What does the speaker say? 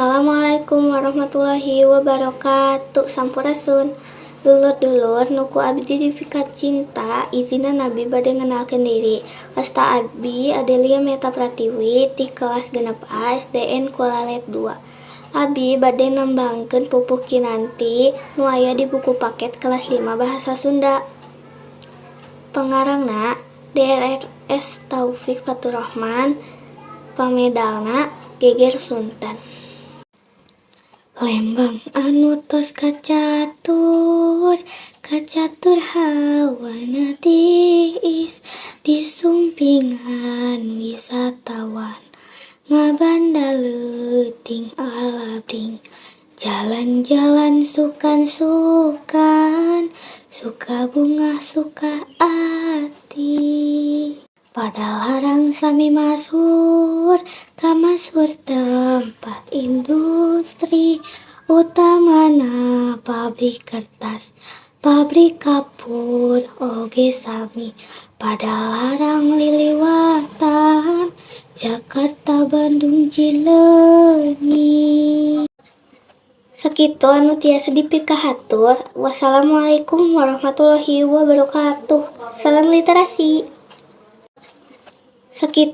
Assalamualaikum warahmatullahi wabarakatuh. Sampurasun. Dulur-dulur nuku abdi dipikat cinta, izina Nabi bade ngenalkeun diri. Wasta abdi Adelia Meta Pratiwi ti kelas genep A SDN Kualalet 2. Abi bade nembangkeun pupuh kinanti nu aya di buku paket kelas 5 bahasa Sunda. Pengarangna DRS Taufik Faturrahman, pamedalna Geger Sunten. Lembang anu tos kacatur hawana tiis disumpingan wisatawan ngabanda leuting alabring jalan-jalan sukan-sukan suka bunga suka ati pada larang sami masur kamasur tempat industri utamana pabrik kertas pabrik kapur oge sami pada larang liliwatan Jakarta Bandung Cileunyi. Sakitu anu tiasa dipikahatur. Wassalamualaikum warahmatullahi wabarakatuh. Salam literasi. Sakitu